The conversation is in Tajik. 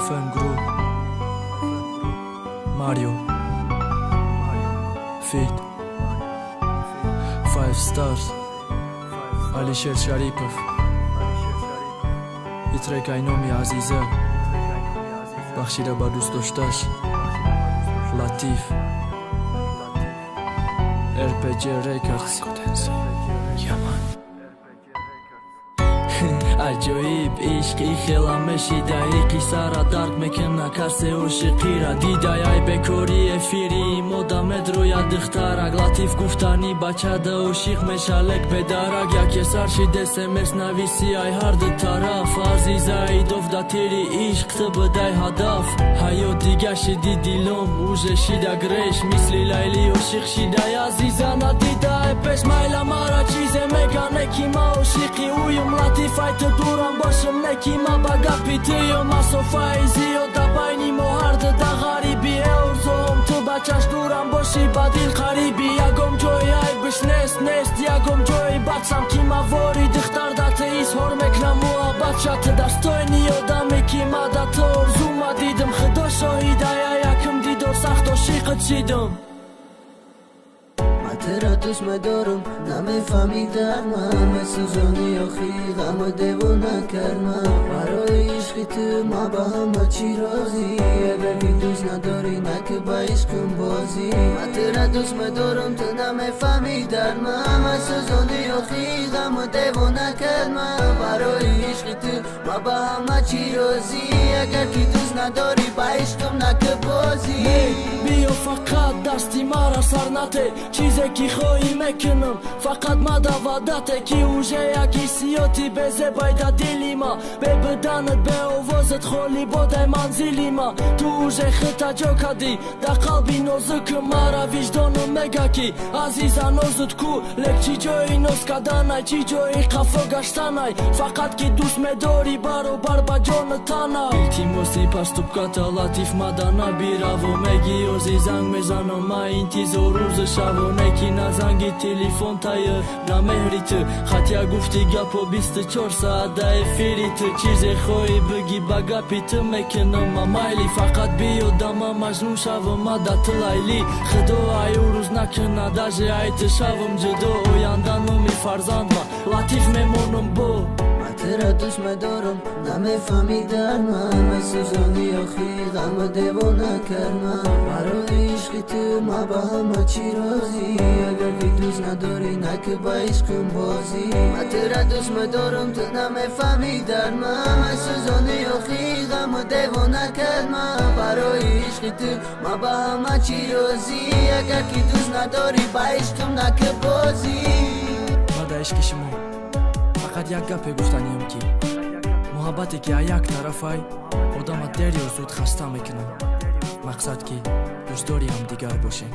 FM Group Mario Fit 5 Stars Alisher Sharipov И трек Айноми Азиза Бахшира ба дӯстдошташ Латиф RPG Records Аҷоиб ишқи хеламеши даиқи сара дарк мекена карсе ошиқира дидаяй бекори эфири модамед роя духтарак латиф гуфтани бачада ошиқ мешалек педарак яке саршид смс нависи ай ҳарду тараф азизаи довдатери ишқ ты быдай ҳадаф ҳаёт дига шиди дилом уже шида греш мисли лайли ошиқ шидай азиза надидай пеш майла мара чизе мегане ки ма ошиқи уюм латиф айту дурам бошим неки ма ба гапи тиюм масофаи зиёда байни мо ҳарду да ғариби эурзоҳум ту бачаш дурам боши ба дил қариби ягом ҷои айбиш нест ягом ҷои бадсам ки ма вори духтардате изҳор мекунам муҳаббатшати дастойни одаме ки ма да ту орзума дидим худо шоҳидая якм дидор сахт ошиқат шидум ترا دوست مدارم نمیفهمیدم همه سوزانی آخی غم دیوانه کردم برای عشقی تو ما با همه چی رازی اگر که دوست نداری نکه با عشقم بازی من ترا دوست مدارم تو نمیفهمیدم همه سوزانی آخی غم دیوانه کردم برای عشقی تو ما با همه چی رازی اگر که دوست نداری با عشقم نکه بازی بیا فقط دستی مرا سر نته چیزی که خواهی مکنم فقط ما دا وعدته که اوژه یکی سیاتی بزه بایده دیلی ما به بدنت به آوازت خالی باده منزلی ما تو اوژه خطا جا کدی دا قلبی نازک مرا وجدانم مگه کی عزیزا نازت کو لک چی جایی ناز کدنای چی جایی قفا گشتنای فقط که دوست مداری برابر با جان تنای التماسی پس تو بکتا لطیف مدانا بیراو مگی اوزی زنگ میزنم ما انتظار روز شبانه کی نزنگی تلفن تایه نمهری تو خطیا گفتی گپا 24 ساعت دا افیری تو چیز خواهی بگی با گپی تو میکنم ما مایلی فقط بیا دما مجنون شوم ما دا تلایلی خدا ای روز نکنه داجه ایت شوم جدا آیندنمی فرزند ما لطیف میمونم با ترا دوست مدارم نمیفهمیدم همه سوزانی آخی غم دیوانه کردم برای عشقی تو ما با همه چی رازی اگر که دوست نداری نکه با عشقم بازی من ترا دوست مدارم تو نمیفهمیدم همه سوزانی آخی غم دیوانه کردم برای عشقی تو ما با همه چی رازی اگر که دوست نداری با عشقم نکه بازی ما دا عشق شما فقط یک گپе гуфтанием ки муҳаббате ки аз як тарафай одама дерё зуд хаста мекунад мақсад ки дӯстдори ҳамдигар бошем